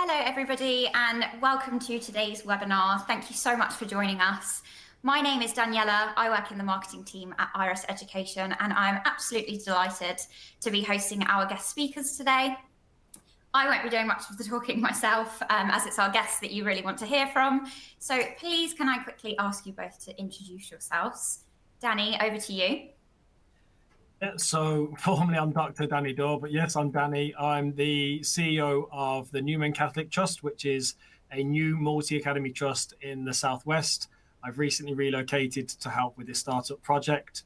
Hello everybody and welcome to today's webinar. Thank you so much for joining us. My name is Daniela. I work in the marketing team at Iris Education and I'm absolutely delighted to be hosting our guest speakers today. I won't be doing much of the talking myself as it's our guests that you really want to hear from. So please can I quickly ask you both to introduce yourselves. Danny, over to you. Yeah, so formally I'm Dr. Danny Dorr, but yes, I'm Danny. I'm the CEO of the Newman Catholic Trust, which is a new multi-academy trust in the Southwest. I've recently relocated to help with this startup project,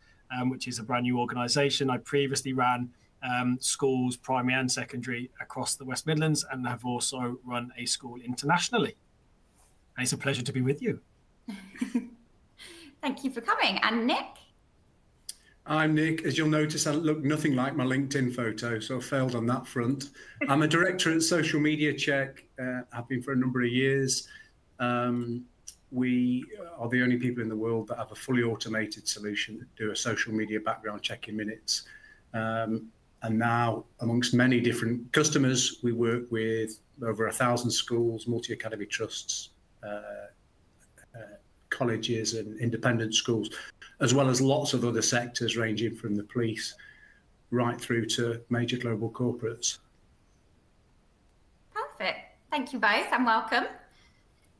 which is a brand new organisation. I previously ran schools, primary and secondary, across the West Midlands, and have also run a school internationally. And it's a pleasure to be with you. Thank you for coming. And Nick? I'm Nick. As you'll notice, I look nothing like my LinkedIn photo, so I failed on that front. I'm a director at Social Media Check. I've been for a number of years. We are the only people in the world that have a fully automated solution that do a social media background check in minutes. And now, amongst many different customers, we work with over 1,000 schools, multi-academy trusts, colleges and independent schools, as well as lots of other sectors ranging from the police right through to major global corporates. Perfect. Thank you both and welcome.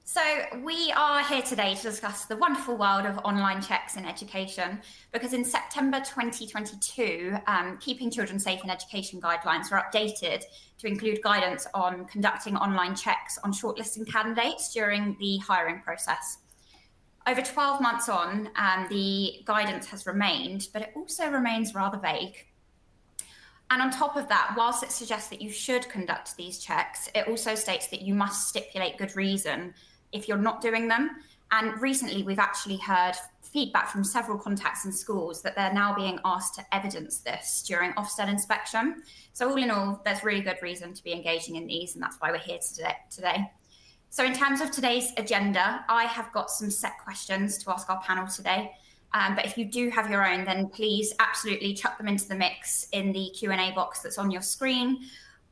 So we are here today to discuss the wonderful world of online checks in education, because in September 2022, Keeping Children Safe in Education guidelines were updated to include guidance on conducting online checks on shortlisting candidates during the hiring process. Over 12 months on, the guidance has remained, but it also remains rather vague. And on top of that, whilst it suggests that you should conduct these checks, it also states that you must stipulate good reason if you're not doing them. And recently, we've actually heard feedback from several contacts in schools that they're now being asked to evidence this during Ofsted inspection. So all in all, there's really good reason to be engaging in these, and that's why we're here today. So in terms of today's agenda, I have got some set questions to ask our panel today. But if you do have your own, then please absolutely chuck them into the mix in the Q&A box that's on your screen.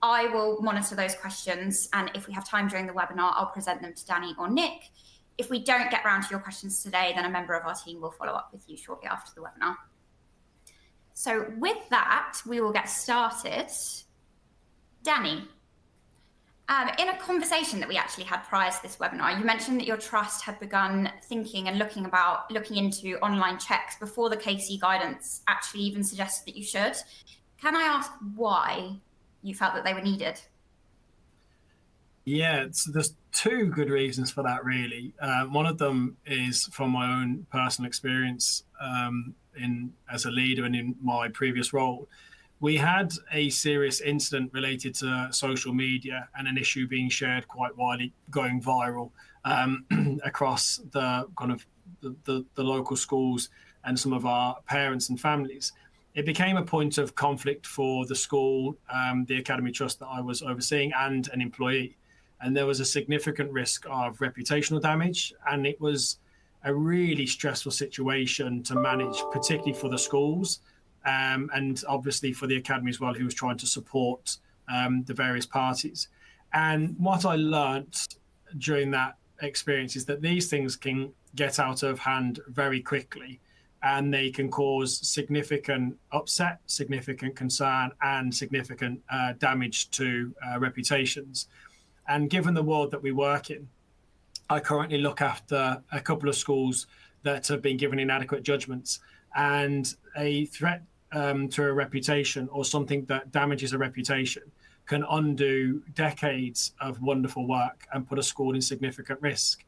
I will monitor those questions, and if we have time during the webinar, I'll present them to Danny or Nick. If we don't get around to your questions today, then a member of our team will follow up with you shortly after the webinar. So with that, we will get started. Danny. In a conversation that we actually had prior to this webinar, you mentioned that your trust had begun thinking and looking into online checks before the KC guidance actually even suggested that you should. Can I ask why you felt that they were needed? Yeah, so there's two good reasons for that, really. One of them is from my own personal experience as a leader and in my previous role. We had a serious incident related to social media and an issue being shared quite widely, going viral across the kind of the local schools and some of our parents and families. It became a point of conflict for the school, the Academy Trust that I was overseeing, and an employee. And there was a significant risk of reputational damage, and it was a really stressful situation to manage, particularly for the schools. And obviously for the academy as well, who was trying to support the various parties. And what I learnt during that experience is that these things can get out of hand very quickly, and they can cause significant upset, significant concern, and significant damage to reputations. And given the world that we work in, I currently look after a couple of schools that have been given inadequate judgments, and a threat to a reputation or something that damages a reputation can undo decades of wonderful work and put a school in significant risk.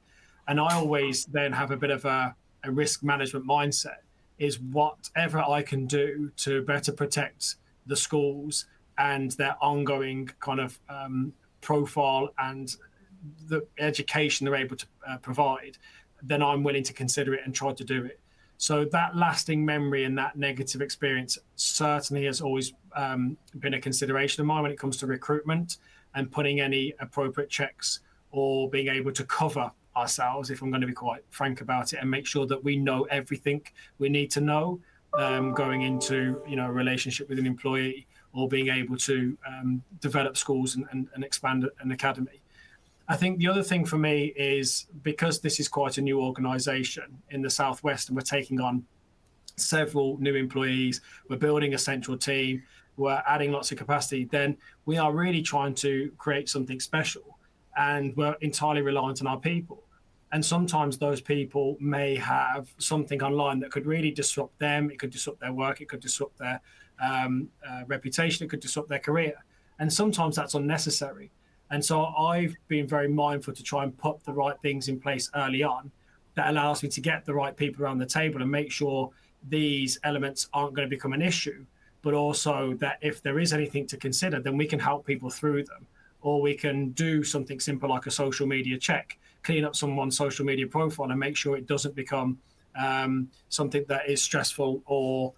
And I always then have a bit of a risk management mindset, is whatever I can do to better protect the schools and their ongoing kind of profile and the education they're able to provide, then I'm willing to consider it and try to do it. So that lasting memory and that negative experience certainly has always been a consideration of mine when it comes to recruitment and putting any appropriate checks or being able to cover ourselves, if I'm going to be quite frank about it, and make sure that we know everything we need to know going into a relationship with an employee or being able to develop schools and expand an academy. I think the other thing for me is because this is quite a new organisation in the Southwest and we're taking on several new employees, we're building a central team, we're adding lots of capacity, then we are really trying to create something special, and we're entirely reliant on our people. And sometimes those people may have something online that could really disrupt them. It could disrupt their work. It could disrupt their reputation. It could disrupt their career. And sometimes that's unnecessary. And so I've been very mindful to try and put the right things in place early on that allows me to get the right people around the table and make sure these elements aren't going to become an issue, but also that if there is anything to consider, then we can help people through them. Or we can do something simple like a social media check, clean up someone's social media profile and make sure it doesn't become something that is stressful or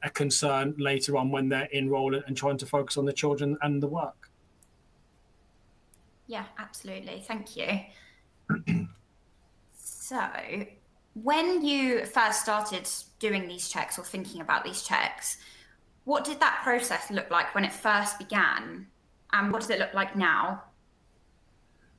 a concern later on when they're enrolled and trying to focus on the children and the work. Yeah, absolutely. Thank you. So when you first started doing these checks or thinking about these checks, what did that process look like when it first began? And what does it look like now?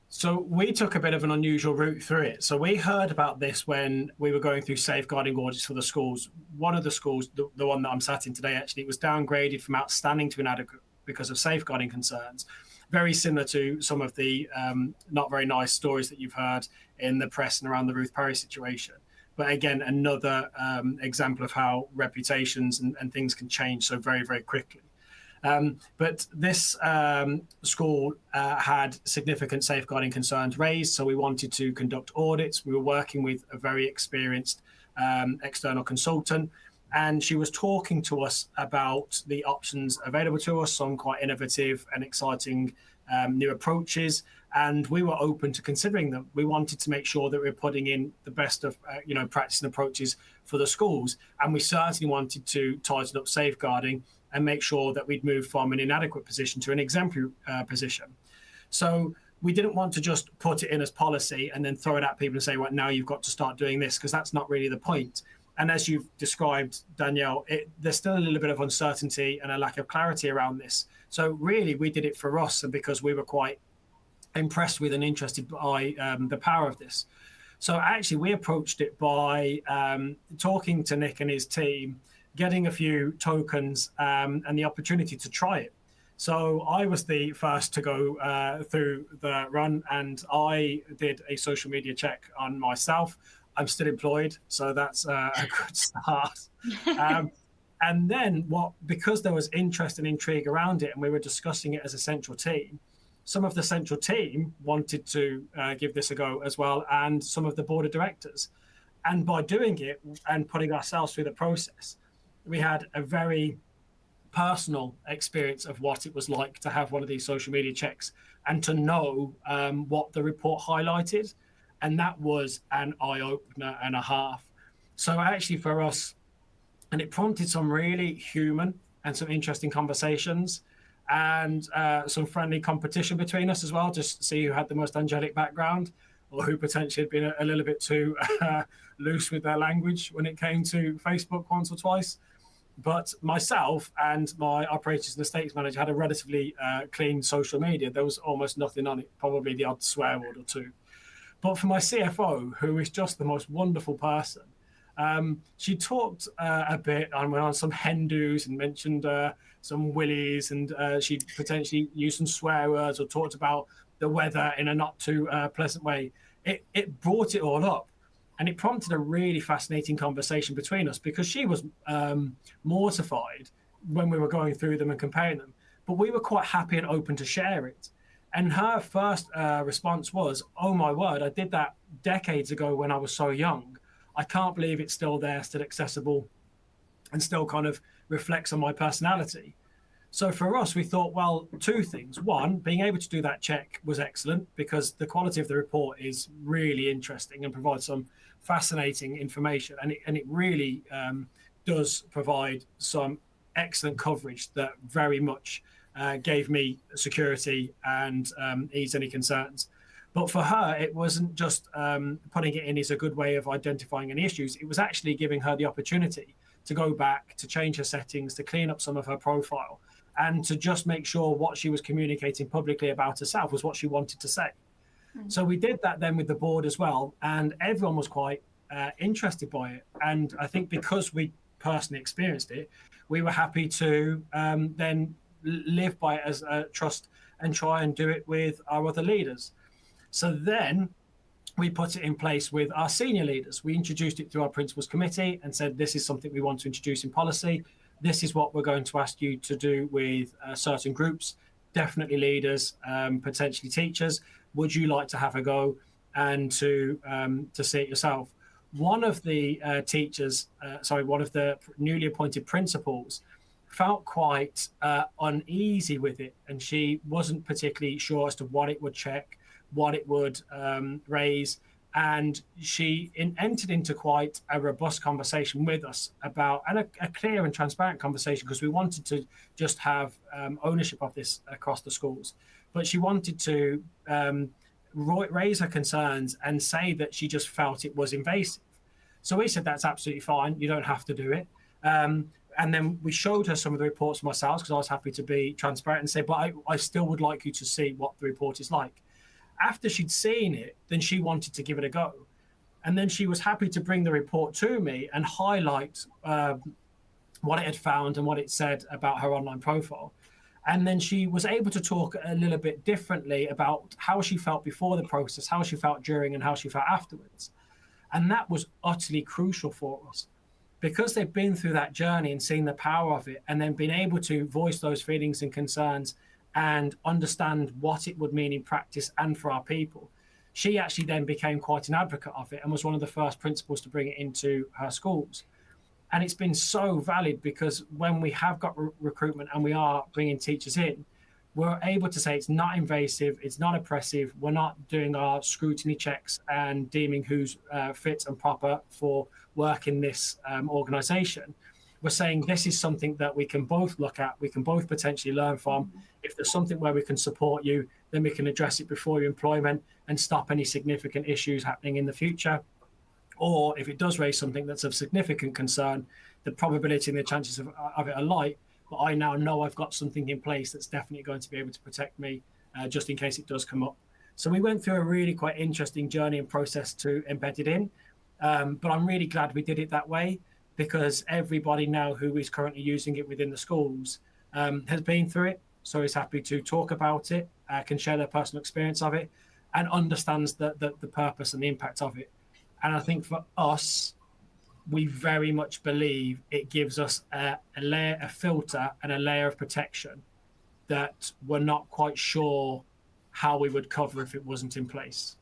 So we took a bit of an unusual route through it. So we heard about this when we were going through safeguarding audits for the schools. One of the schools, the one that I'm sat in today, actually, it was downgraded from outstanding to inadequate because of safeguarding concerns. Very similar to some of the not very nice stories that you've heard in the press and around the Ruth Perry situation. But again, another example of how reputations and things can change so very, very quickly. But this school had significant safeguarding concerns raised, so we wanted to conduct audits. We were working with a very experienced external consultant, and she was talking to us about the options available to us, some quite innovative and exciting new approaches, and we were open to considering them. We wanted to make sure that we were putting in the best of practice and approaches for the schools, and we certainly wanted to tighten up safeguarding and make sure that we'd move from an inadequate position to an exemplary position. So we didn't want to just put it in as policy and then throw it at people and say, well, now you've got to start doing this, because that's not really the point. And as you've described, Danielle, there's still a little bit of uncertainty and a lack of clarity around this. So really, we did it for us and because we were quite impressed with and interested by the power of this. So actually, we approached it by talking to Nick and his team, getting a few tokens and the opportunity to try it. So I was the first to go through the run, and I did a social media check on myself. I'm still employed, so that's a good start. And then because there was interest and intrigue around it, and we were discussing it as a central team, some of the central team wanted to give this a go as well, and some of the board of directors. And by doing it and putting ourselves through the process, we had a very personal experience of what it was like to have one of these social media checks and to know what the report highlighted. And that was an eye-opener and a half. So actually for us, and it prompted some really human and some interesting conversations and some friendly competition between us as well, just to see who had the most angelic background or who potentially had been a little bit too loose with their language when it came to Facebook once or twice. But myself and my operations and estates manager had a relatively clean social media. There was almost nothing on it, probably the odd swear word or two. But for my CFO, who is just the most wonderful person, she talked a bit on some hen-dos and mentioned some willies, and she potentially used some swear words or talked about the weather in a not too pleasant way. It brought it all up. And it prompted a really fascinating conversation between us, because she was mortified when we were going through them and comparing them. But we were quite happy and open to share it. And her first response was, oh, my word, I did that decades ago when I was so young. I can't believe it's still there, still accessible, and still kind of reflects on my personality. So for us, we thought, well, two things. One, being able to do that check was excellent because the quality of the report is really interesting and provides some fascinating information. And it really does provide some excellent coverage that very much gave me security and eased any concerns. But for her, it wasn't just putting it in as a good way of identifying any issues. It was actually giving her the opportunity to go back, to change her settings, to clean up some of her profile, and to just make sure what she was communicating publicly about herself was what she wanted to say. So we did that then with the board as well, and everyone was quite interested by it. And I think because we personally experienced it, we were happy to then live by it as a trust and try and do it with our other leaders. So then we put it in place with our senior leaders. We introduced it through our principals committee and said, this is something we want to introduce in policy. This is what we're going to ask you to do with certain groups, definitely leaders, potentially teachers. Would you like to have a go and to see it yourself? One of the one of the newly appointed principals felt quite uneasy with it, and she wasn't particularly sure as to what it would check, what it would raise, and she entered into quite a robust conversation with us about, and a clear and transparent conversation, because we wanted to just have ownership of this across the schools. But she wanted to raise her concerns and say that she just felt it was invasive. So we said, that's absolutely fine. You don't have to do it. And then we showed her some of the reports from ourselves, because I was happy to be transparent and say, but I still would like you to see what the report is like. After she'd seen it, then she wanted to give it a go. And then she was happy to bring the report to me and highlight what it had found and what it said about her online profile. And then she was able to talk a little bit differently about how she felt before the process, how she felt during, and how she felt afterwards. And that was utterly crucial for us, because they've been through that journey and seen the power of it, and then been able to voice those feelings and concerns and understand what it would mean in practice and for our people. She actually then became quite an advocate of it and was one of the first principals to bring it into her schools. And it's been so valid, because when we have got recruitment and we are bringing teachers in, we're able to say it's not invasive, it's not oppressive, we're not doing our scrutiny checks and deeming who's fit and proper for work in this organisation. We're saying this is something that we can both look at, we can both potentially learn from. If there's something where we can support you, then we can address it before your employment and stop any significant issues happening in the future. Or if it does raise something that's of significant concern, the probability and the chances of it are light, but I now know I've got something in place that's definitely going to be able to protect me just in case it does come up. So we went through a really quite interesting journey and process to embed it in. But I'm really glad we did it that way, because everybody now who is currently using it within the schools has been through it, so is happy to talk about it, can share their personal experience of it, and understands the purpose and the impact of it. And I think for us, we very much believe it gives us a layer, a filter, and a layer of protection that we're not quite sure how we would cover if it wasn't in place.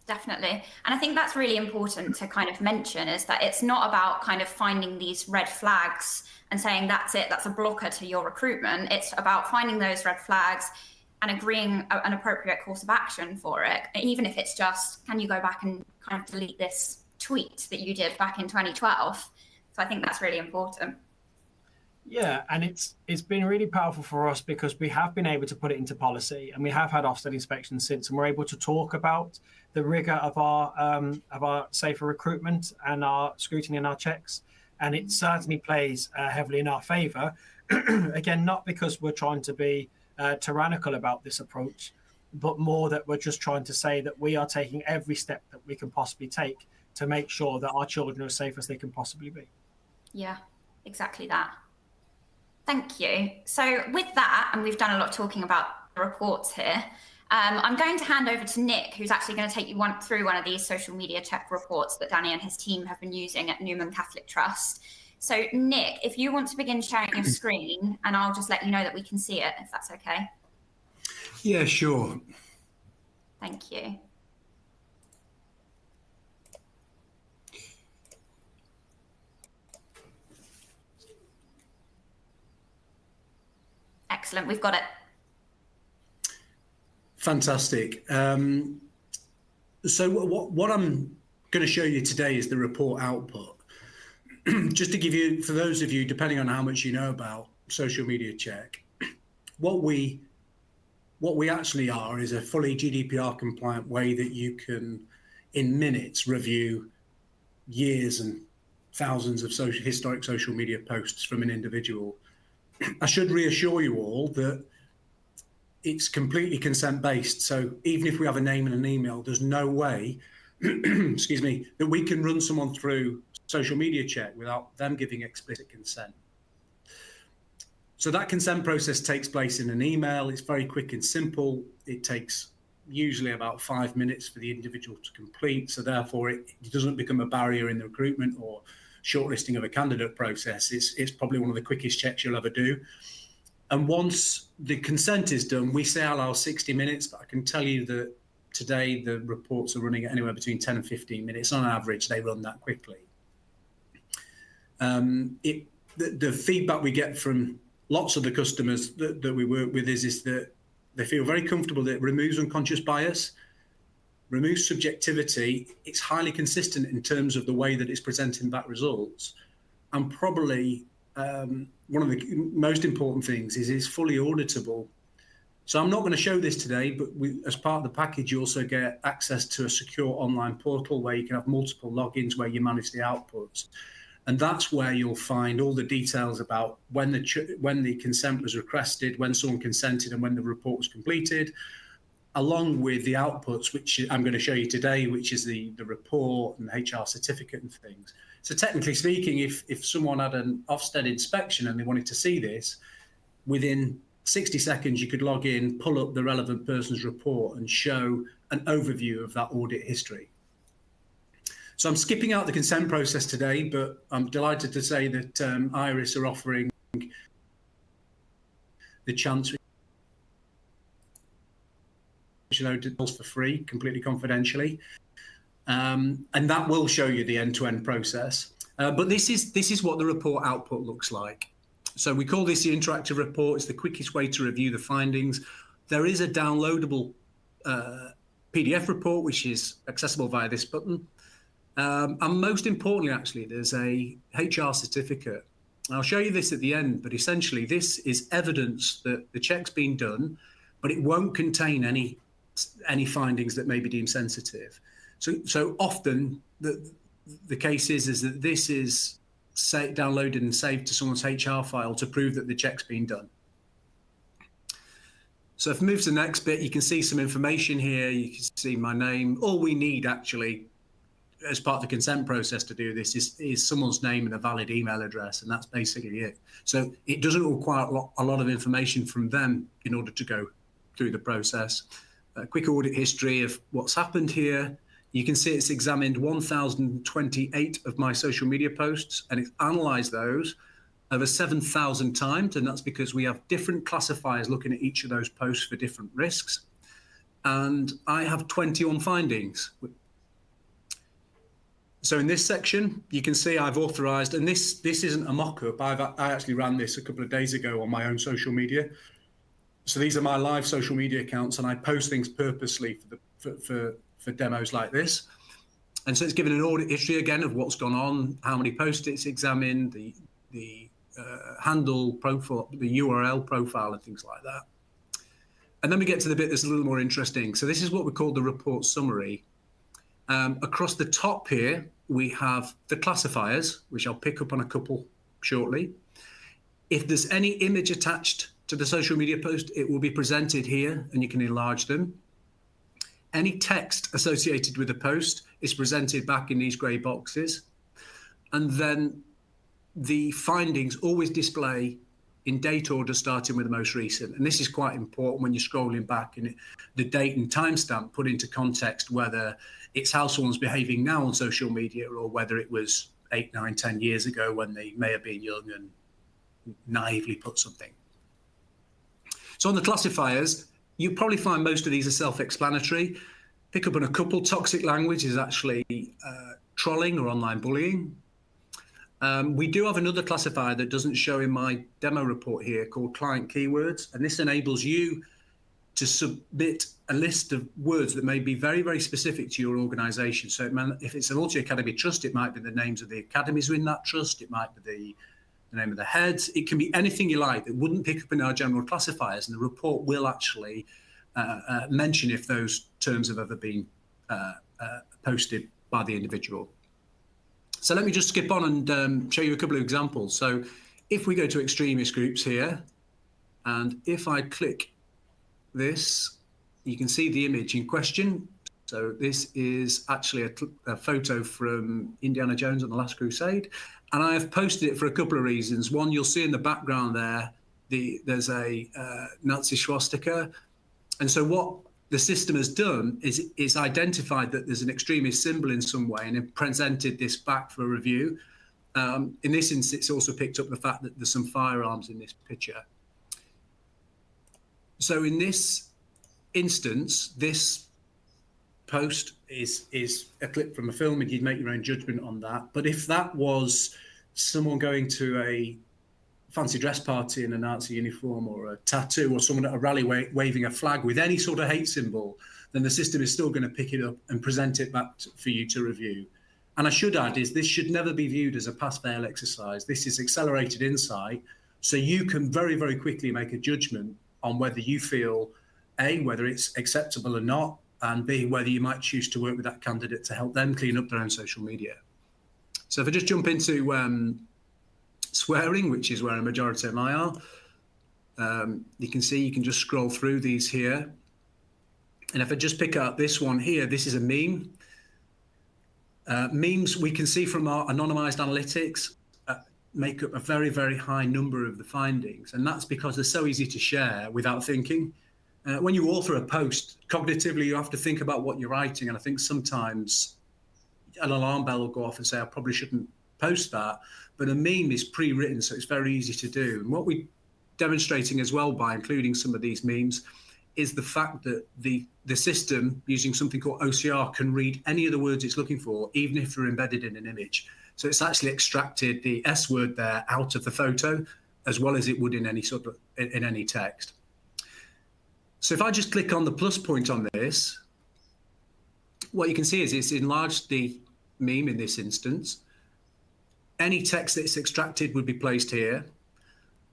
Definitely. And I think that's really important to kind of mention, is that it's not about kind of finding these red flags and saying that's it, that's a blocker to your recruitment. It's about finding those red flags and agreeing an appropriate course of action for it. Even if it's just, can you go back and kind of delete this tweet that you did back in 2012? So I think that's really important. Yeah, and it's been really powerful for us, because we have been able to put it into policy, and we have had Ofsted inspections since, and we're able to talk about the rigor of our safer recruitment and our scrutiny and our checks. And it certainly plays heavily in our favour. Again, not because we're trying to be tyrannical about this approach, but more that we're just trying to say that we are taking every step that we can possibly take to make sure that our children are as safe as they can possibly be. Yeah, exactly that. Thank you. So with that, and we've done a lot of talking about the reports here, I'm going to hand over to Nick, who's actually going to take you through one of these social media check reports that Danny and his team have been using at Newman Catholic Trust. So Nick, if you want to begin sharing your screen, and I'll just let you know that we can see it, if that's okay. Yeah, sure. Thank you. Excellent, we've got it. Fantastic. So what I'm going to show you today is the report output. Just to give you, for those of you, depending on how much you know about social media check, what we actually are is a fully GDPR compliant way that you can, in minutes, review years and thousands of historic social media posts from an individual. I should reassure you all that it's completely consent-based. So even if we have a name and an email, there's no way, excuse me, that we can run someone through social media check without them giving explicit consent. So that consent process takes place in an email. It's very quick and simple. It takes usually about 5 minutes for the individual to complete. So therefore, it doesn't become a barrier in the recruitment or shortlisting of a candidate process. It's probably one of the quickest checks you'll ever do. And once the consent is done, we say allow 60 minutes, but I can tell you that today the reports are running at anywhere between 10 and 15 minutes. On average, they run that quickly. The feedback we get from lots of the customers that we work with is that they feel very comfortable that it removes unconscious bias, removes subjectivity. It's highly consistent in terms of the way that it's presenting back results. And probably one of the most important things is it's fully auditable. So I'm not going to show this today, but as part of the package, you also get access to a secure online portal where you can have multiple logins where you manage the outputs. And that's where you'll find all the details about when the consent was requested, when someone consented, and when the report was completed, along with the outputs, which I'm going to show you today, which is the report and the HR certificate and things. So technically speaking, if someone had an Ofsted inspection and they wanted to see this, within 60 seconds, you could log in, pull up the relevant person's report and show an overview of that audit history. So I'm skipping out the consent process today, but I'm delighted to say that Iris are offering the chance for free, completely confidentially. And that will show you the end-to-end process. But this is what the report output looks like. So we call this the interactive report. It's the quickest way to review the findings. There is a downloadable PDF report, which is accessible via this button. And most importantly, actually, there's a HR certificate. I'll show you this at the end, but essentially this is evidence that the check's been done, but it won't contain any findings that may be deemed sensitive. So often the case is that this is downloaded and saved to someone's HR file to prove that the check's been done. So if we move to the next bit, you can see some information here. You can see my name. All we need actually as part of the consent process to do this is someone's name and a valid email address, and that's basically it. So it doesn't require a lot of information from them in order to go through the process. A quick audit history of what's happened here. You can see it's examined 1,028 of my social media posts, and it's analysed those over 7,000 times, and that's because we have different classifiers looking at each of those posts for different risks. And I have 21 findings. So in this section, you can see I've authorised, and this isn't a mock-up. I actually ran this a couple of days ago on my own social media. So these are my live social media accounts, and I post things purposely for demos like this. And so it's given an audit history again of what's gone on, how many posts it's examined, the handle profile, the URL profile, and things like that. And then we get to the bit that's a little more interesting. So this is what we call the report summary. Across the top here, we have the classifiers, which I'll pick up on a couple shortly. If there's any image attached to the social media post, it will be presented here, and you can enlarge them. Any text associated with the post is presented back in these grey boxes. And then the findings always display in date order, starting with the most recent. And this is quite important when you're scrolling back, and the date and timestamp put into context whether it's how someone's behaving now on social media or whether it was 8, 9, 10 years ago when they may have been young and naively put something. So on the classifiers, you probably find most of these are self-explanatory. Pick up on a couple. Toxic language is actually trolling or online bullying. We do have another classifier that doesn't show in my demo report here called client keywords, and this enables you to submit a list of words that may be very, very specific to your organisation. So if it's a multi-academy trust, it might be the names of the academies within that trust, it might be the name of the heads, it can be anything you like that wouldn't pick up in our general classifiers, and the report will actually mention if those terms have ever been posted by the individual. So let me just skip on and show you a couple of examples. So if we go to extremist groups here, and if I click this, you can see the image in question. So this is actually a photo from Indiana Jones and the Last Crusade. And I have posted it for a couple of reasons. One, you'll see in the background there, there's a Nazi swastika. And so what the system has done is identified that there's an extremist symbol in some way and it presented this back for review. In this instance, it's also picked up the fact that there's some firearms in this picture. So in this instance, this post is a clip from a film and you'd make your own judgment on that. But if that was someone going to a fancy dress party in a Nazi uniform or a tattoo, or someone at a rally waving a flag with any sort of hate symbol, then the system is still going to pick it up and present it back for you to review. And I should add is this should never be viewed as a pass-fail exercise. This is accelerated insight, so you can very, very quickly make a judgment on whether you feel, A, whether it's acceptable or not, and B, whether you might choose to work with that candidate to help them clean up their own social media. So if I just jump into swearing, which is where a majority of mine are, you can see you can just scroll through these here. And if I just pick out this one here, this is a meme. Memes, we can see from our anonymized analytics, make up a very, very high number of the findings. And that's because they're so easy to share without thinking. When you author a post, cognitively, you have to think about what you're writing. And I think sometimes an alarm bell will go off and say, I probably shouldn't post that. But a meme is pre-written, so it's very easy to do. And what we're demonstrating as well by including some of these memes is the fact that the system, using something called OCR, can read any of the words it's looking for, even if they're embedded in an image. So it's actually extracted the S word there out of the photo, as well as it would in any sort of in any text. So if I just click on the plus point on this, what you can see is it's enlarged the meme in this instance. Any text that's extracted would be placed here.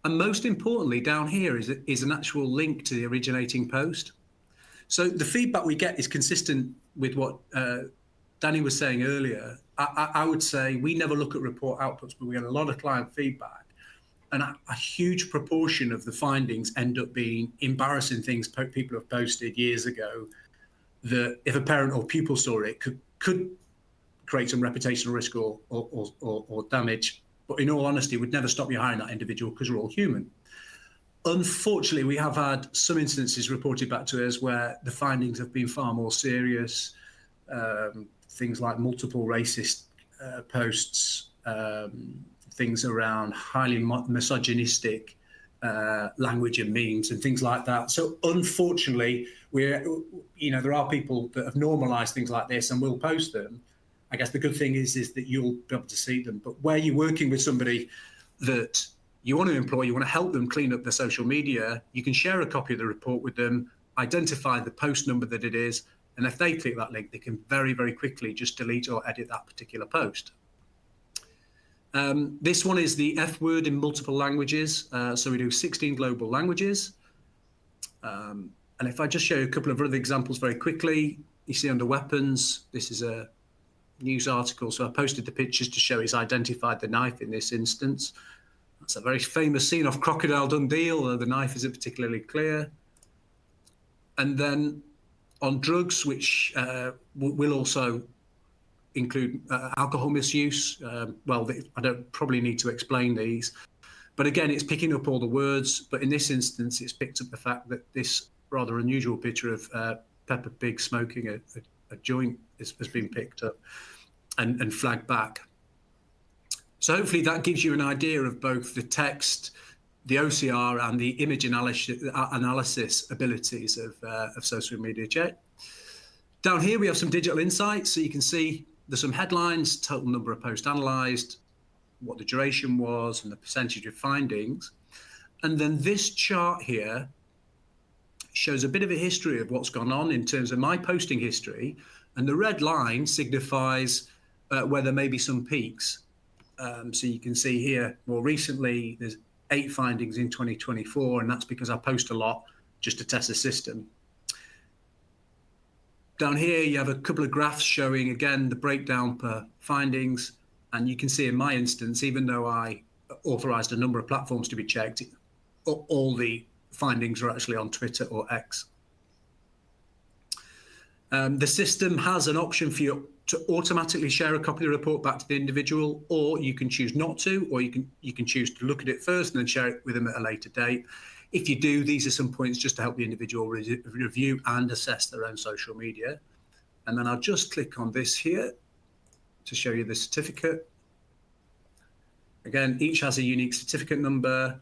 And most importantly, down here is an actual link to the originating post. So the feedback we get is consistent with what Danny was saying earlier. I would say we never look at report outputs, but we get a lot of client feedback. And a huge proportion of the findings end up being embarrassing things people have posted years ago that if a parent or pupil saw it could create some reputational risk or damage. But in all honesty, would never stop you hiring that individual because we're all human. Unfortunately, we have had some instances reported back to us where the findings have been far more serious. Things like multiple racist posts, things around highly misogynistic language and memes and things like that. So unfortunately, there are people that have normalized things like this and will post them. I guess the good thing is that you'll be able to see them. But where you're working with somebody that you want to employ, you want to help them clean up their social media, you can share a copy of the report with them, identify the post number that it is, and if they click that link, they can very, very quickly just delete or edit that particular post. This one is the F word in multiple languages. So we do 16 global languages. And if I just show you a couple of other examples very quickly, you see under weapons, this is a news article. So I posted the pictures to show he's identified the knife in this instance. That's a very famous scene off Crocodile Dundee, although the knife isn't particularly clear. And then on drugs, which will also include alcohol misuse. I don't probably need to explain these. But again, it's picking up all the words. But in this instance, it's picked up the fact that this rather unusual picture of Peppa Pig smoking a joint has been picked up and flagged back. So hopefully that gives you an idea of both the text, the OCR, and the image analysis abilities of Social Media Check. Down here, we have some digital insights. So you can see there's some headlines, total number of posts analysed, what the duration was, and the percentage of findings. And then this chart here shows a bit of a history of what's gone on in terms of my posting history. And the red line signifies where there may be some peaks. So you can see here, more recently, there's 8 findings in 2024, and that's because I post a lot just to test the system. Down here, you have a couple of graphs showing, again, the breakdown per findings. And you can see in my instance, even though I authorized a number of platforms to be checked, all the findings are actually on Twitter or X. The system has an option for you to automatically share a copy of the report back to the individual, or you can choose not to, or you can choose to look at it first and then share it with them at a later date. If you do, these are some points just to help the individual review and assess their own social media. And then I'll just click on this here to show you the certificate. Again, each has a unique certificate number.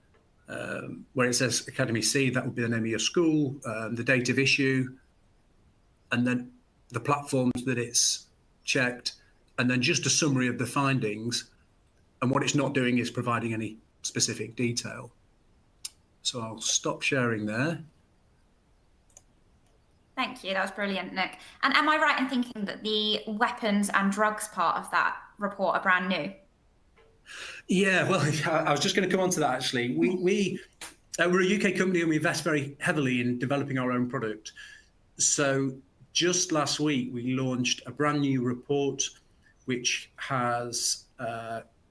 Where it says Academy C, that would be the name of your school, the date of issue, and then the platforms that it's checked, and then just a summary of the findings. And what it's not doing is providing any specific detail. So I'll stop sharing there. Thank you. That was brilliant, Nick. And am I right in thinking that the weapons and drugs part of that report are brand new? Yeah, well, I was just going to come on to that, actually. We're a UK company and we invest very heavily in developing our own product. So just last week, we launched a brand new report which has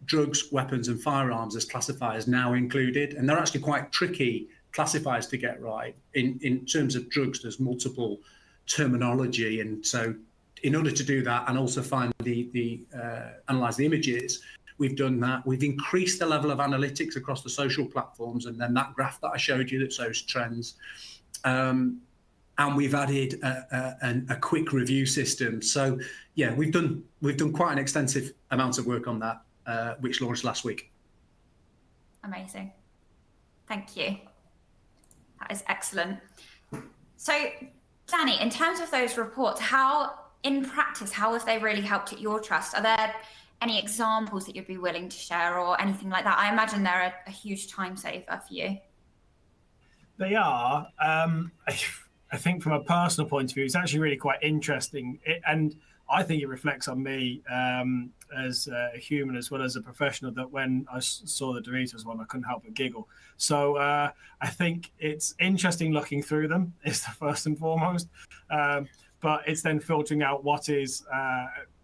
drugs, weapons and firearms as classifiers now included. And they're actually quite tricky classifiers to get right. In terms of drugs, there's multiple terminology. And so in order to do that and also find analyze the images, we've done that. We've increased the level of analytics across the social platforms, and then that graph that I showed you that shows trends. And we've added a quick review system. So yeah, we've done quite an extensive amount of work on that, which launched last week. Amazing. Thank you. That is excellent. So Danny, in terms of those reports, in practice, how have they really helped at your trust? Are there any examples that you'd be willing to share or anything like that? I imagine they're a huge time saver for you. They are. I think from a personal point of view, it's actually really quite interesting. And I think it reflects on me as a human as well as a professional, that when I saw the Doritos one, I couldn't help but giggle. So I think it's interesting looking through them is the first and foremost. But it's then filtering out what is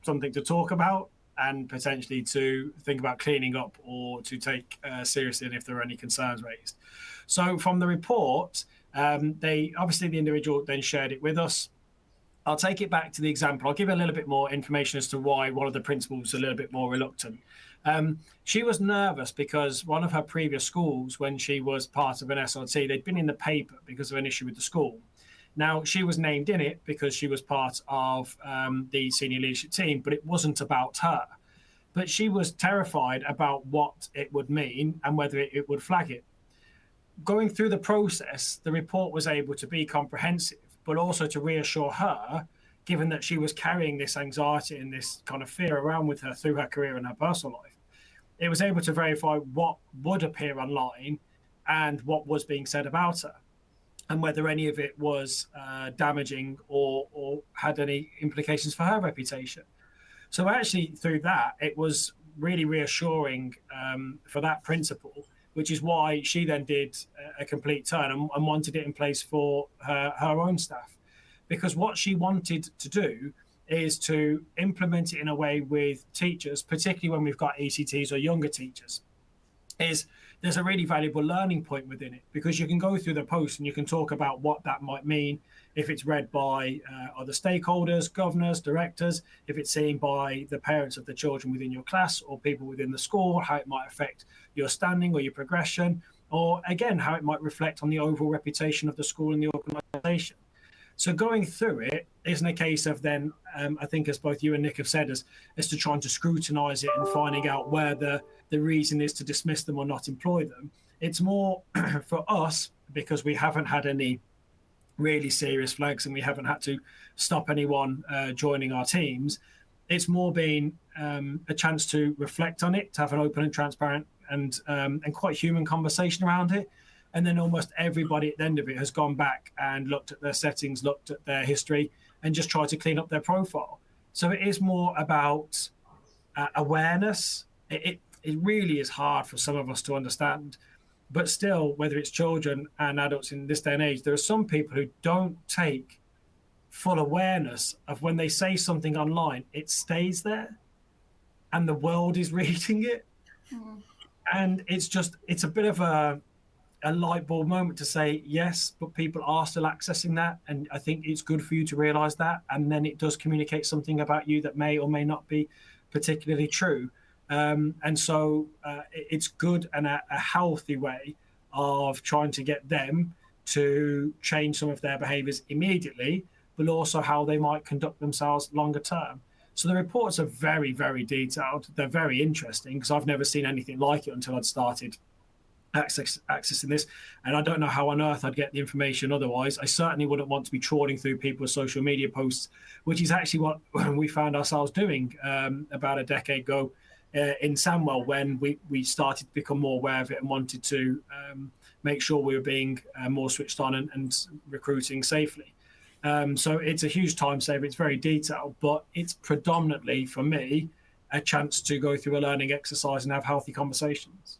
something to talk about and potentially to think about cleaning up or to take seriously if there are any concerns raised. So from the report, the individual then shared it with us. I'll take it back to the example. I'll give a little bit more information as to why one of the principals was a little bit more reluctant. She was nervous because one of her previous schools, when she was part of an SRT, they'd been in the paper because of an issue with the school. Now, she was named in it because she was part of the senior leadership team, but it wasn't about her. But she was terrified about what it would mean and whether it would flag it. Going through the process, the report was able to be comprehensive, but also to reassure her, given that she was carrying this anxiety and this kind of fear around with her through her career and her personal life. It was able to verify what would appear online and what was being said about her, and whether any of it was damaging or had any implications for her reputation. So actually, through that, it was really reassuring for that principal, which is why she then did a complete turn and wanted it in place for her own staff. Because what she wanted to do is to implement it in a way with teachers, particularly when we've got ECTs or younger teachers, is there's a really valuable learning point within it, because you can go through the post and you can talk about what that might mean if it's read by other stakeholders, governors, directors, if it's seen by the parents of the children within your class or people within the school, how it might affect your standing or your progression, or again, how it might reflect on the overall reputation of the school and the organisation. So going through it isn't a case of then, I think as both you and Nick have said, as to trying to scrutinise it and finding out where the reason is to dismiss them or not employ them. It's more for us, because we haven't had any really serious flags and we haven't had to stop anyone joining our teams. It's more been a chance to reflect on it, to have an open and transparent and quite human conversation around it. And then almost everybody at the end of it has gone back and looked at their settings, looked at their history, and just tried to clean up their profile. So it is more about awareness. It really is hard for some of us to understand. But still, whether it's children and adults in this day and age, there are some people who don't take full awareness of when they say something online, it stays there and the world is reading it. Mm. And it's a bit of a light bulb moment to say, yes, but people are still accessing that. And I think it's good for you to realize that. And then it does communicate something about you that may or may not be particularly true. And so it's good and a healthy way of trying to get them to change some of their behaviors immediately, but also how they might conduct themselves longer term. So the reports are very, very detailed. They're very interesting because I've never seen anything like it until I'd started accessing this. And I don't know how on earth I'd get the information otherwise. I certainly wouldn't want to be trawling through people's social media posts, which is actually what we found ourselves doing about a decade ago in Sandwell, when we started to become more aware of it and wanted to make sure we were being more switched on and recruiting safely. So it's a huge time saver. It's very detailed, but it's predominantly, for me, a chance to go through a learning exercise and have healthy conversations.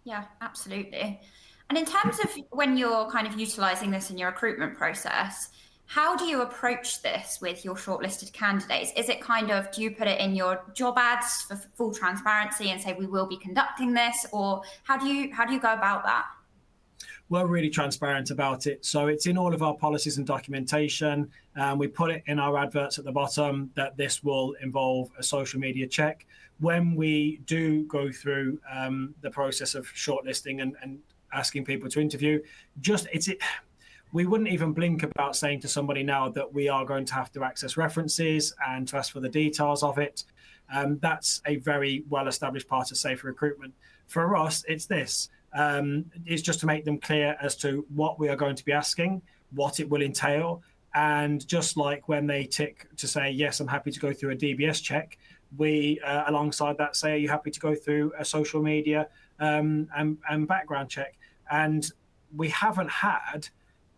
Yeah, absolutely. And in terms of when you're kind of utilizing this in your recruitment process, how do you approach this with your shortlisted candidates? Is it kind of, do you put it in your job ads for full transparency and say we will be conducting this, or how do you go about that? We're really transparent about it. So it's in all of our policies and documentation. We put it in our adverts at the bottom that this will involve a social media check. When we do go through the process of shortlisting and asking people to interview, we wouldn't even blink about saying to somebody now that we are going to have to access references and to ask for the details of it. That's a very well-established part of safer recruitment. For us, it's this. It's just to make them clear as to what we are going to be asking, what it will entail. And just like when they tick to say, yes, I'm happy to go through a DBS check, we, alongside that, say, are you happy to go through a social media and background check? And we haven't had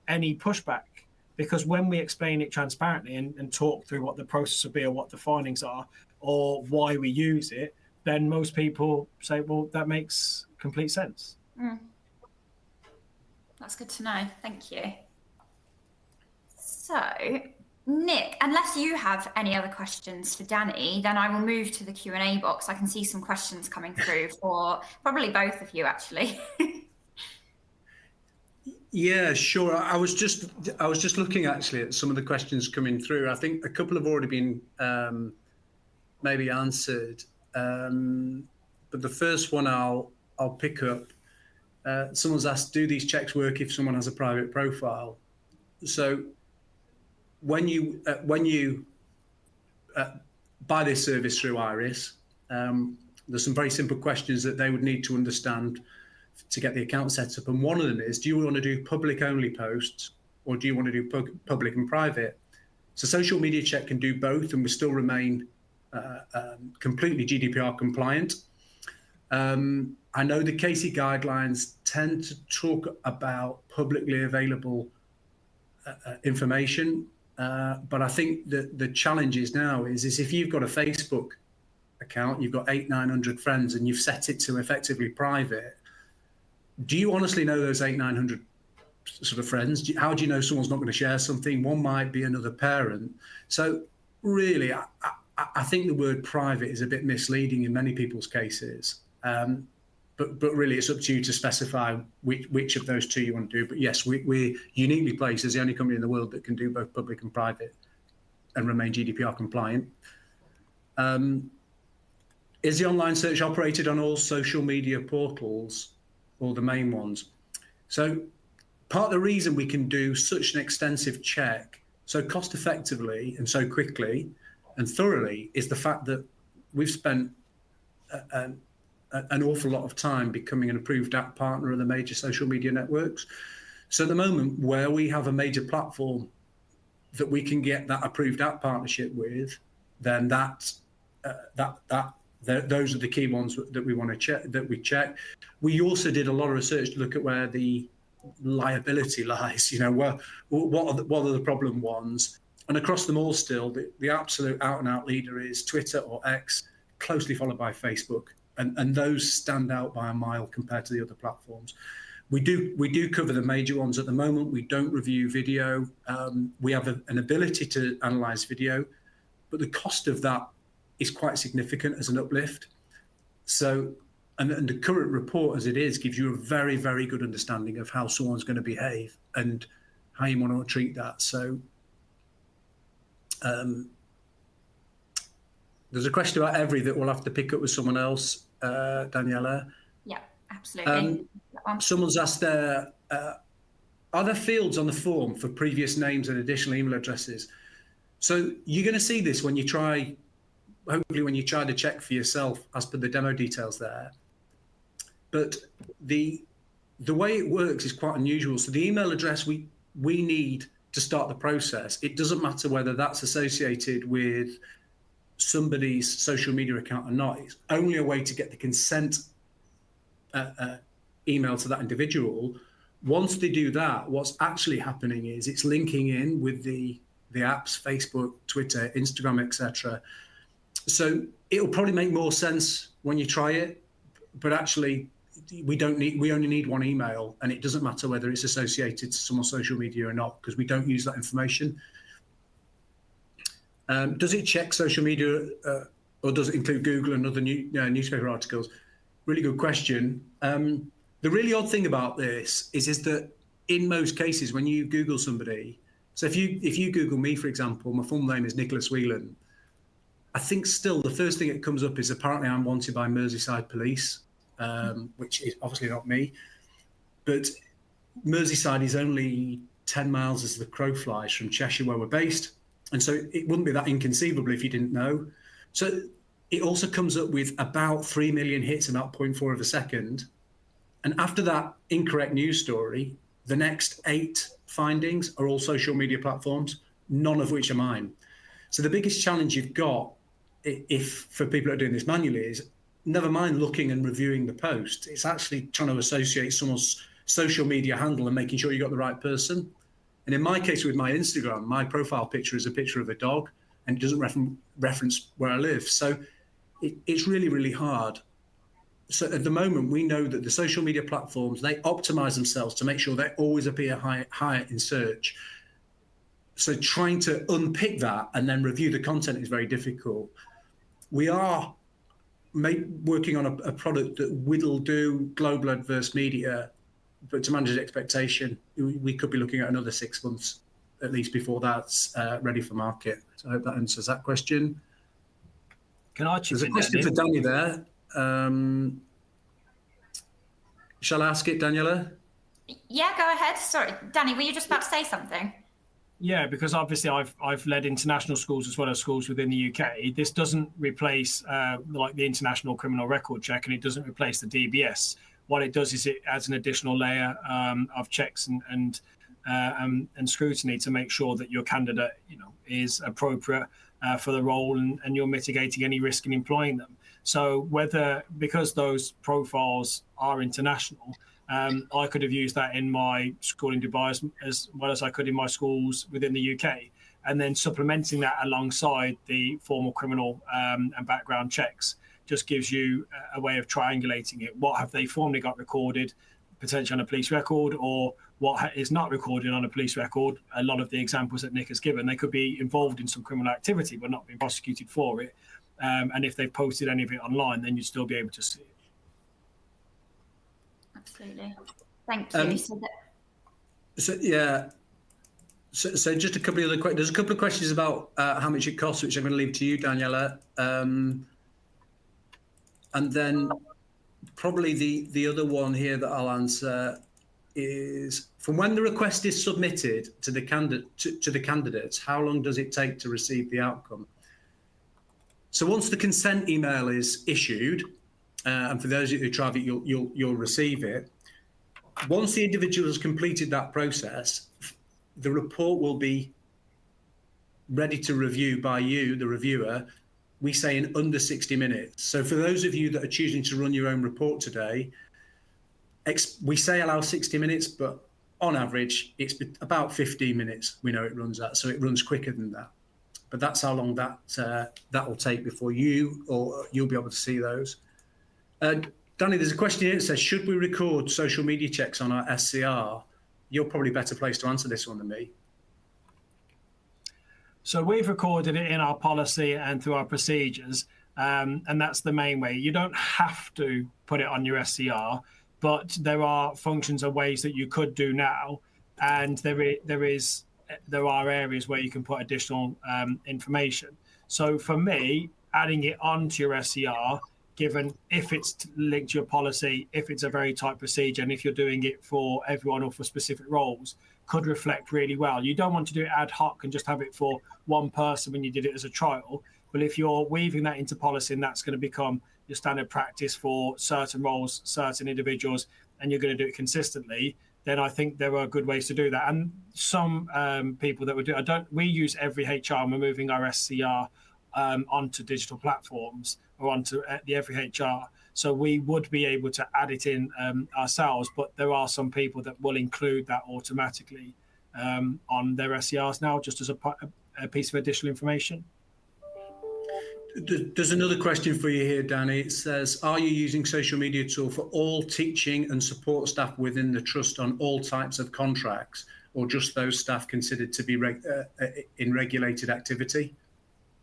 any pushback, because when we explain it transparently and talk through what the process will be or what the findings are or why we use it, then most people say, well, that makes complete sense. That's good to know. Thank you. So, Nick, unless you have any other questions for Danny, then I will move to the Q&A box. I can see some questions coming through for probably both of you, actually. Yeah, sure. I was just looking actually at some of the questions coming through. I think a couple have already been maybe answered, but the first one I'll pick up. Someone's asked, do these checks work if someone has a private profile? So when you buy this service through Iris, there's some very simple questions that they would need to understand to get the account set up. And one of them is, do you want to do public only posts or do you want to do public and private? So social media check can do both and we still remain completely GDPR compliant. I know the Casey guidelines tend to talk about publicly available information, but I think that the challenge is now is if you've got a Facebook account, you've got 800-900 friends and you've set it to effectively private, do you honestly know those 800-900 sort of friends? How do you know someone's not going to share something? One might be another parent. So really, I think the word private is a bit misleading in many people's cases. But really, it's up to you to specify which of those two you want to do. But yes, we're uniquely placed as the only company in the world that can do both public and private and remain GDPR compliant. Is the online search operated on all social media portals or the main ones? So part of the reason we can do such an extensive check so cost effectively and so quickly and thoroughly is the fact that we've spent an awful lot of time becoming an approved app partner of the major social media networks. So at the moment, where we have a major platform that we can get that approved app partnership with, then those are the key ones that we want to check. That we check. We also did a lot of research to look at where the liability lies. You know, what are the problem ones? And across them all, still the absolute out-and-out leader is Twitter or X, closely followed by Facebook. And those stand out by a mile compared to the other platforms. We do cover the major ones at the moment. We don't review video. We have an ability to analyze video, but the cost of that is quite significant as an uplift. So And the current report as it is gives you a very, very good understanding of how someone's going to behave and how you want to treat that. So there's a question about Every that we'll have to pick up with someone else, Daniela. Yeah, absolutely. Someone's asked there, are there fields on the form for previous names and additional email addresses? So you're going to see this when you try, hopefully when you try to check for yourself as per the demo details there. But the way it works is quite unusual. So the email address we need to start the process, it doesn't matter whether that's associated with somebody's social media account or not. It's only a way to get the consent email to that individual. Once they do that, what's actually happening is it's linking in with the apps, Facebook, Twitter, Instagram, etc. So it'll probably make more sense when you try it, but actually we only need one email, and it doesn't matter whether it's associated to someone's social media or not, because we don't use that information. Does it check social media or does it include Google and other newspaper articles? Really good question. The really odd thing about this is that in most cases, when you Google somebody, so if you Google me, for example, my full name is Nicholas Whelan, I think still the first thing that comes up is apparently I'm wanted by Merseyside police, which is obviously not me. But Merseyside is only 10 miles as the crow flies from Cheshire, where we're based. And so it wouldn't be that inconceivable if you didn't know. So it also comes up with about 3 million hits, about 0.4 of a second. And after that incorrect news story, the next 8 findings are all social media platforms, none of which are mine. So the biggest challenge you've got, if for people that are doing this manually, is never mind looking and reviewing the post. It's actually trying to associate someone's social media handle and making sure you got the right person. And in my case with my Instagram, my profile picture is a picture of a dog, and it doesn't reference where I live. So it's really, really hard. So at the moment, we know that the social media platforms, they optimize themselves to make sure they always appear higher in search. So trying to unpick that and then review the content is very difficult. We are working on a product that will do global adverse media, but to manage expectation, we could be looking at another 6 months at least before that's ready for market. So I hope that answers that question. Can I chip in? There's a question for Danny there. Shall I ask it, Daniela? Yeah, go ahead. Sorry, Danny, were you just about to say something? Yeah, because obviously I've led international schools as well as schools within the UK. This doesn't replace like the International Criminal Record Check, and it doesn't replace the DBS. What it does is it adds an additional layer of checks and scrutiny to make sure that your candidate, is appropriate for the role, and you're mitigating any risk in employing them. So because those profiles are international, I could have used that in my school in Dubai as well as I could in my schools within the UK, and then supplementing that alongside the formal criminal and background checks just gives you a way of triangulating it. What have they formally got recorded, potentially on a police record, or what is not recorded on a police record? A lot of the examples that Nick has given, they could be involved in some criminal activity but not being prosecuted for it. And if they've posted any of it online, then you'd still be able to see it. Absolutely. Thank you. So just a couple of other questions. There's a couple of questions about how much it costs, which I'm going to leave to you, Daniela. And then probably the other one here that I'll answer is, from when the request is submitted to the candidates, how long does it take to receive the outcome? So once the consent email is issued, and for those of you who try it, you'll receive it. Once the individual has completed that process, the report will be ready to review by you, the reviewer, we say in under 60 minutes. So for those of you that are choosing to run your own report today, we say allow 60 minutes, but on average, it's about 15 minutes we know it runs at. So it runs quicker than that. But that's how long that will take before you'll be able to see those. Danny, there's a question here that says, should we record social media checks on our SCR? You're probably better placed to answer this one than me. So we've recorded it in our policy and through our procedures. And that's the main way. You don't have to put it on your SCR, but there are functions and ways that you could do now. And there are areas where you can put additional information. So for me, adding it onto your SCR, given if it's linked to your policy, if it's a very tight procedure, and if you're doing it for everyone or for specific roles, could reflect really well. You don't want to do it ad hoc and just have it for one person when you did it as a trial. But if you're weaving that into policy, and that's going to become your standard practice for certain roles, certain individuals, and you're going to do it consistently, then I think there are good ways to do that. And some people that would do, we use every HR, and we're moving our SCR onto digital platforms or onto the every HR. So we would be able to add it in ourselves, but there are some people that will include that automatically on their SCRs now, just as a piece of additional information. There's another question for you here, Danny. It says, are you using social media tool for all teaching and support staff within the trust on all types of contracts, or just those staff considered to be in regulated activity?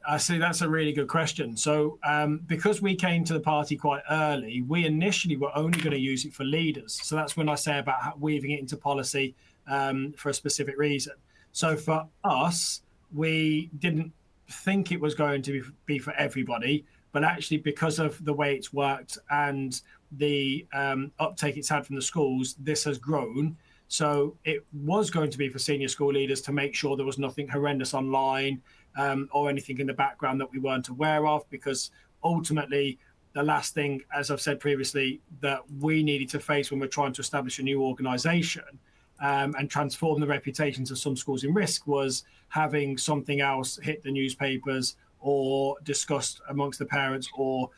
I see, that's a really good question. So because we came to the party quite early, we initially were only going to use it for leaders. So that's when I say about weaving it into policy for a specific reason. So for us, we didn't think it was going to be for everybody, but actually because of the way it's worked and the uptake it's had from the schools, this has grown. So it was going to be for senior school leaders to make sure there was nothing horrendous online or anything in the background that we weren't aware of, because ultimately the last thing, as I've said previously, that we needed to face when we're trying to establish a new organisation and transform the reputations of some schools in risk was having something else hit the newspapers or discussed amongst the parents or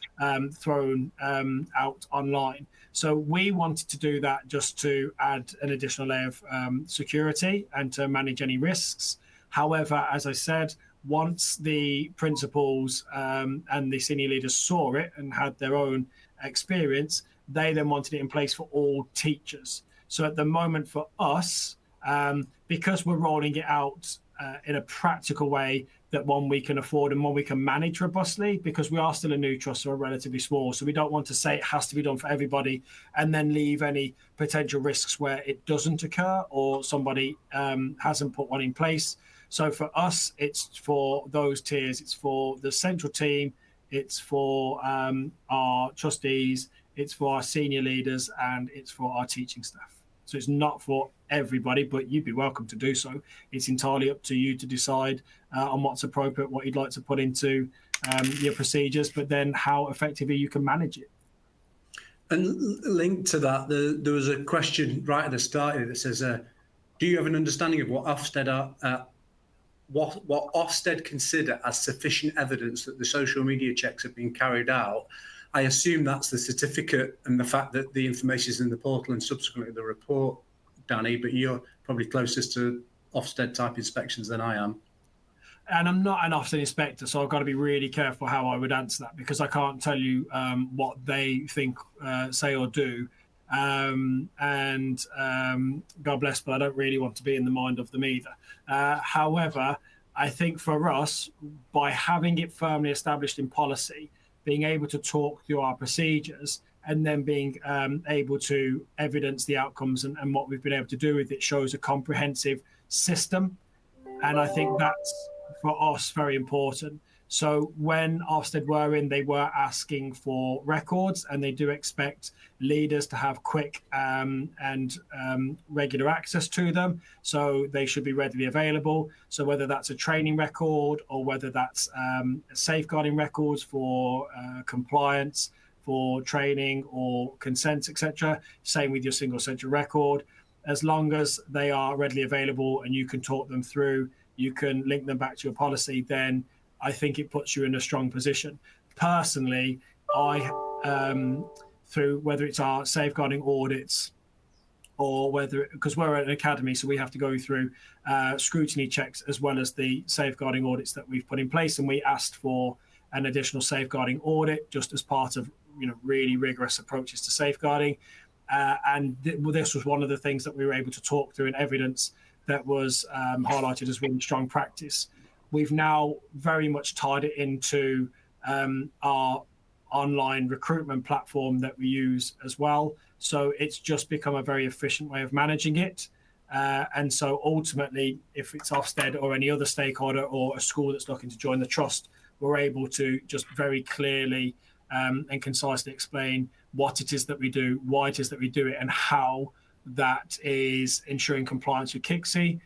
thrown out online. So we wanted to do that just to add an additional layer of security and to manage any risks. However, as I said, once the principals and the senior leaders saw it and had their own experience, they then wanted it in place for all teachers. So at the moment for us, because we're rolling it out in a practical way that one we can afford and one we can manage robustly, because we are still a new trust, so we're relatively small. So we don't want to say it has to be done for everybody and then leave any potential risks where it doesn't occur or somebody hasn't put one in place. So for us, it's for those tiers. It's for the central team. It's for our trustees. It's for our senior leaders, and it's for our teaching staff. So it's not for everybody, but you'd be welcome to do so. It's entirely up to you to decide on what's appropriate, what you'd like to put into your procedures, but then how effectively you can manage it. And linked to that, there was a question right at the start here that says, do you have an understanding of what Ofsted are? What Ofsted consider as sufficient evidence that the social media checks have been carried out? I assume that's the certificate and the fact that the information is in the portal and subsequently the report, Danny, but you're probably closest to Ofsted type inspections than I am. And I'm not an Ofsted inspector, so I've got to be really careful how I would answer that, because I can't tell you what they think, say or do. God bless, but I don't really want to be in the mind of them either. However, I think for us, by having it firmly established in policy, being able to talk through our procedures and then being able to evidence the outcomes and what we've been able to do with it shows a comprehensive system. And I think that's, for us, very important. So when Ofsted were in, they were asking for records, and they do expect leaders to have quick and regular access to them. So they should be readily available. So whether that's a training record or whether that's safeguarding records for compliance, for training or consent, etc. Same with your single central record. As long as they are readily available and you can talk them through, you can link them back to your policy, then I think it puts you in a strong position. Personally, through whether it's our safeguarding audits or because we're an academy, so we have to go through scrutiny checks as well as the safeguarding audits that we've put in place. And we asked for an additional safeguarding audit just as part of really rigorous approaches to safeguarding. This was one of the things that we were able to talk through in evidence that was highlighted as really strong practice. We've now very much tied it into our online recruitment platform that we use as well. So it's just become a very efficient way of managing it. And so ultimately, if it's Ofsted or any other stakeholder or a school that's looking to join the trust, we're able to just very clearly and concisely explain what it is that we do, why it is that we do it, and how that is ensuring compliance with KICSI,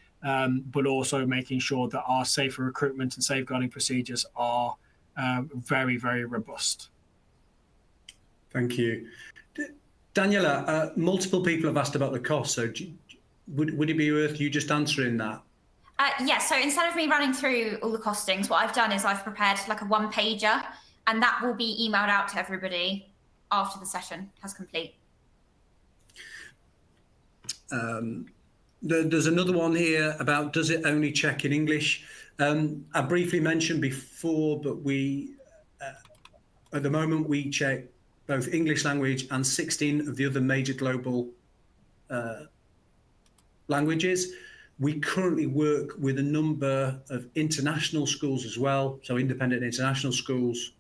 but also making sure that our safer recruitment and safeguarding procedures are very, very robust. Thank you. Daniela, multiple people have asked about the cost, so would it be worth you just answering that? Yeah, so instead of me running through all the costings, what I've done is I've prepared like a one-pager, and that will be emailed out to everybody after the session has complete. There's another one here about, does it only check in English? I briefly mentioned before, but we, at the moment, we check both English language and 16 of the other major global languages. We currently work with a number of international schools as well, so independent international schools,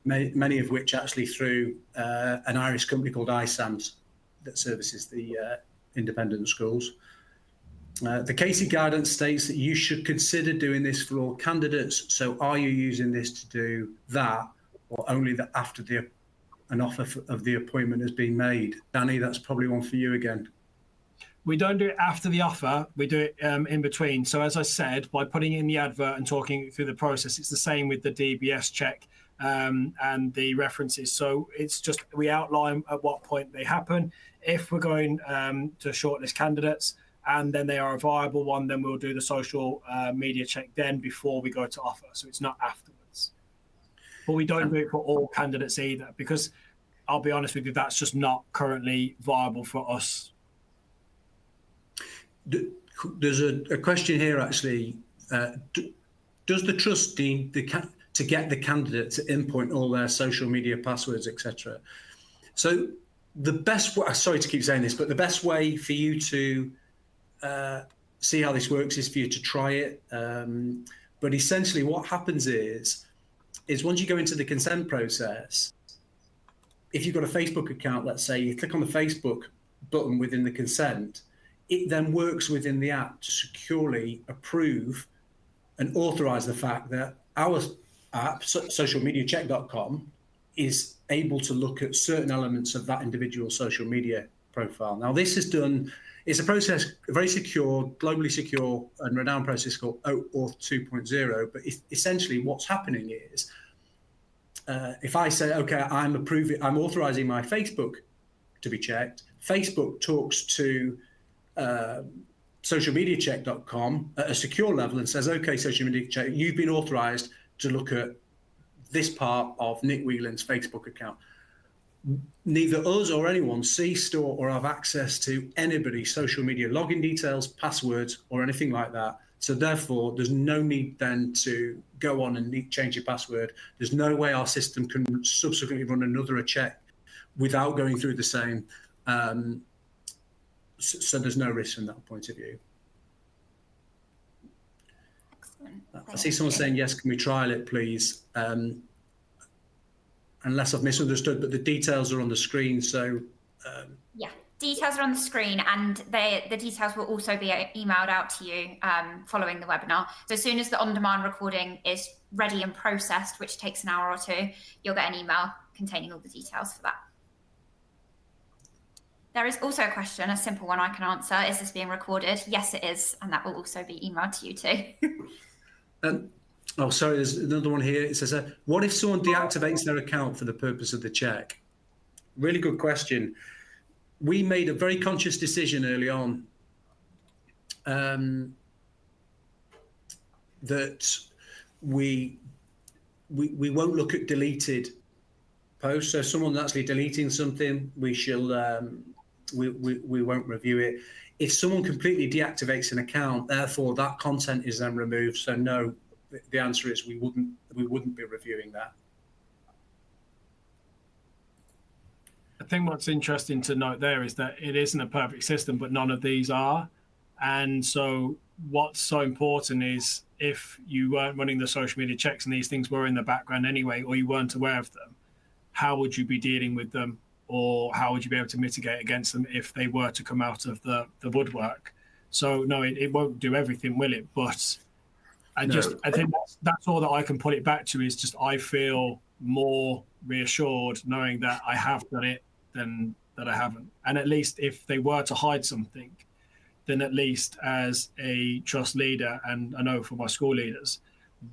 many of which actually through an Irish company called iSAMS that services the independent schools. The KC guidance states that you should consider doing this for all candidates. So are you using this to do that, or only that after an offer of the appointment has been made? Danny, that's probably one for you again. We don't do it after the offer, we do it in between. So as I said, by putting in the advert and talking through the process, it's the same with the DBS check and the references. So it's just, we outline at what point they happen. If we're going to shortlist candidates and then they are a viable one, then we'll do the social media check then before we go to offer. So it's not afterwards. But we don't do it for all candidates either, because I'll be honest with you, that's just not currently viable for us. There's a question here actually. Does the trust deem to get the candidate to input all their social media passwords, etc.? So the best way, sorry to keep saying this, but the best way for you to see how this works is for you to try it. But essentially what happens is once you go into the consent process, if you've got a Facebook account, let's say you click on the Facebook button within the consent, it then works within the app to securely approve and authorize the fact that our app, socialmediacheck.com, is able to look at certain elements of that individual social media profile. Now, this is done, it's a process, a very secure, globally secure and renowned process called OAuth 2.0. But essentially what's happening is, if I say, okay, I'm authorizing my Facebook to be checked, Facebook talks to socialmediacheck.com at a secure level and says, okay, Social Media Check, you've been authorized to look at this part of Nick Whelan's Facebook account. Neither us or anyone see, store, or have access to anybody's social media login details, passwords, or anything like that. So therefore, there's no need then to go on and change your password. There's no way our system can subsequently run another check without going through the same. So there's no risk from that point of view. Excellent. I see someone saying, yes, can we trial it, please? Unless I've misunderstood, but the details are on the screen. So yeah, details are on the screen, and the details will also be emailed out to you following the webinar. So as soon as the on-demand recording is ready and processed, which takes an hour or two, you'll get an email containing all the details for that. There is also a question, a simple one I can answer. Is this being recorded? Yes, it is. And that will also be emailed to you too. Oh, sorry, there's another one here. It says, what if someone deactivates their account for the purpose of the check? Really good question. We made a very conscious decision early on that we won't look at deleted posts. So if someone's actually deleting something, we shall we won't review it. If someone completely deactivates an account, therefore that content is then removed. So no, the answer is we wouldn't be reviewing that. I think what's interesting to note there is that it isn't a perfect system, but none of these are. And so what's so important is if you weren't running the social media checks and these things were in the background anyway, or you weren't aware of them, how would you be dealing with them, or how would you be able to mitigate against them if they were to come out of the woodwork? So no, it won't do everything, will it? But I think that's all that I can put it back to, is just I feel more reassured knowing that I have done it than that I haven't. And at least if they were to hide something, then at least as a trust leader, and I know for my school leaders,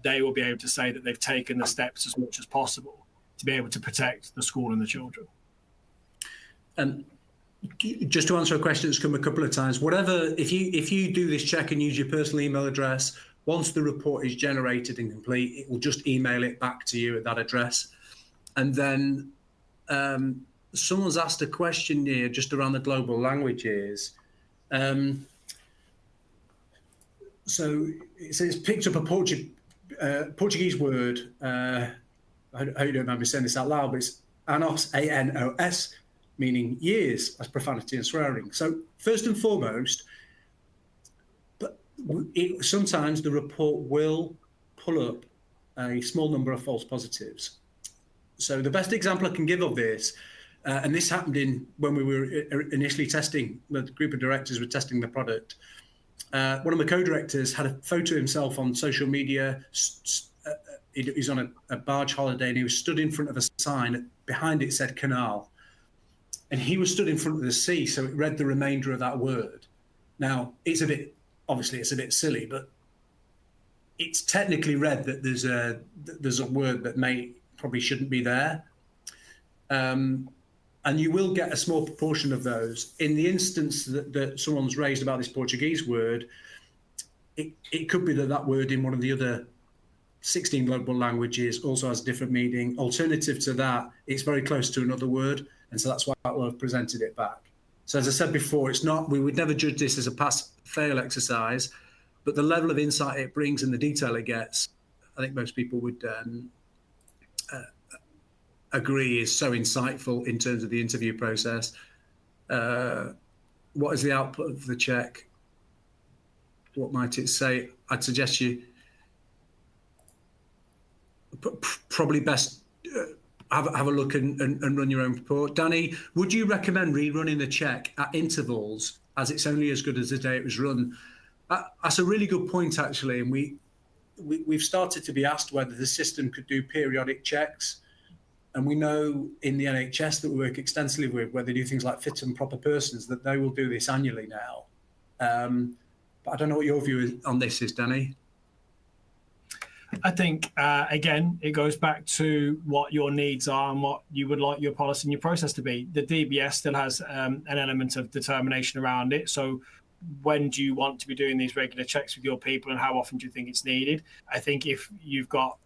they will be able to say that they've taken the steps as much as possible to be able to protect the school and the children. And just to answer a question that's come a couple of times, whatever, if you do this check and use your personal email address, once the report is generated and complete, it will just email it back to you at that address. And then someone's asked a question here just around the global languages. So it says picked up a Portuguese word. I hope you don't mind me saying this out loud, but it's anos, A-N-O-S, meaning years, as profanity and swearing. So first and foremost, sometimes the report will pull up a small number of false positives. So the best example I can give of this, and this happened when we were initially testing, the group of directors were testing the product. One of the co-directors had a photo of himself on social media. He's on a barge holiday, and he was stood in front of a sign. Behind it said canal. And he was stood in front of the sea, so it read the remainder of that word. Now, obviously it's a bit silly, but it's technically read that there's a word that probably shouldn't be there. And you will get a small proportion of those. In the instance that someone's raised about this Portuguese word, it could be that word in one of the other 16 global languages also has a different meaning. Alternative to that, it's very close to another word, and so that's why we'll have presented it back. So as I said before, we would never judge this as a pass-fail exercise, but the level of insight it brings and the detail it gets, I think most people would agree is so insightful in terms of the interview process. What is the output of the check? What might it say? I'd suggest you probably best have a look and run your own report. Danny, would you recommend rerunning the check at intervals, as it's only as good as the day it was run? That's a really good point, actually, and we've started to be asked whether the system could do periodic checks. And we know in the NHS that we work extensively with, where they do things like fit and proper persons, that they will do this annually now. But I don't know what your view on this is, Danny. I think, again, it goes back to what your needs are and what you would like your policy and your process to be. The DBS still has an element of determination around it. So when do you want to be doing these regular checks with your people, and how often do you think it's needed? I think if you've got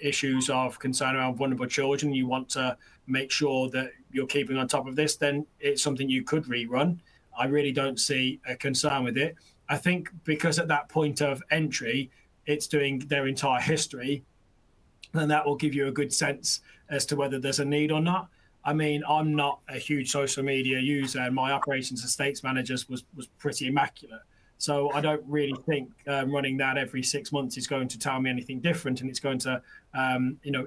issues of concern around vulnerable children, you want to make sure that you're keeping on top of this, then it's something you could rerun. I really don't see a concern with it. I think because at that point of entry, it's doing their entire history, then that will give you a good sense as to whether there's a need or not. I mean, I'm not a huge social media user, and my operations estates managers was pretty immaculate. So I don't really think running that every 6 months is going to tell me anything different, and it's going to,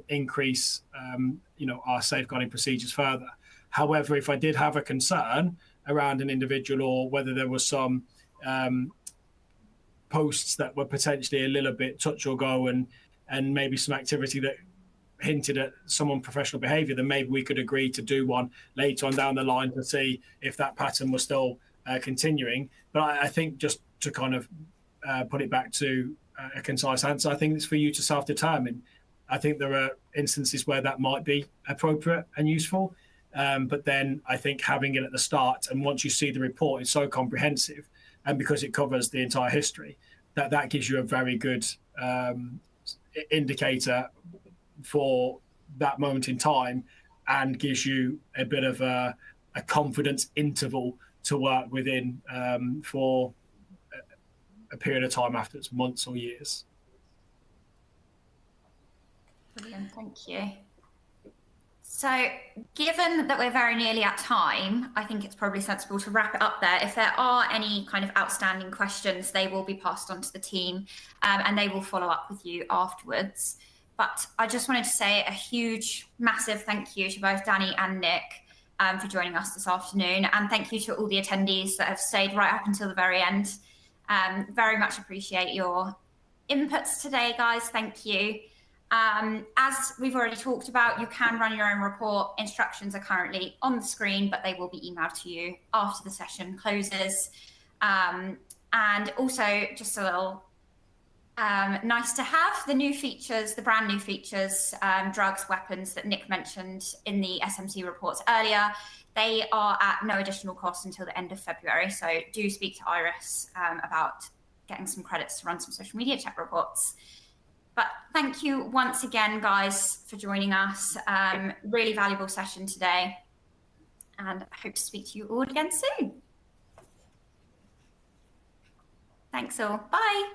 increase, our safeguarding procedures further. However, if I did have a concern around an individual, or whether there was some posts that were potentially a little bit touch or go, and maybe some activity that hinted at some unprofessional behaviour, then maybe we could agree to do one later on down the line to see if that pattern was still continuing. But I think, just to kind of put it back to a concise answer, I think it's for you to self-determine. I think there are instances where that might be appropriate and useful, but then I think having it at the start, and once you see the report, it's so comprehensive, and because it covers the entire history, that gives you a very good indicator for that moment in time, and gives you a bit of a confidence interval to work within for a period of time after it's months or years. Brilliant, thank you. So, given that we're very nearly at time, I think it's probably sensible to wrap it up there. If there are any kind of outstanding questions, they will be passed on to the team, and they will follow up with you afterwards. But I just wanted to say a huge, massive thank you to both Danny and Nick for joining us this afternoon. And thank you to all the attendees that have stayed right up until the very end. Very much appreciate your inputs today, guys. Thank you. As we've already talked about, you can run your own report. Instructions are currently on the screen, but they will be emailed to you after the session closes. And also, just a little nice to have, the new features, the brand new features, drugs, weapons that Nick mentioned in the SMC reports earlier. They are at no additional cost until the end of February. So do speak to Iris about getting some credits to run some social media check reports. But thank you once again, guys, for joining us. Really valuable session today. And I hope to speak to you all again soon. Thanks all. Bye.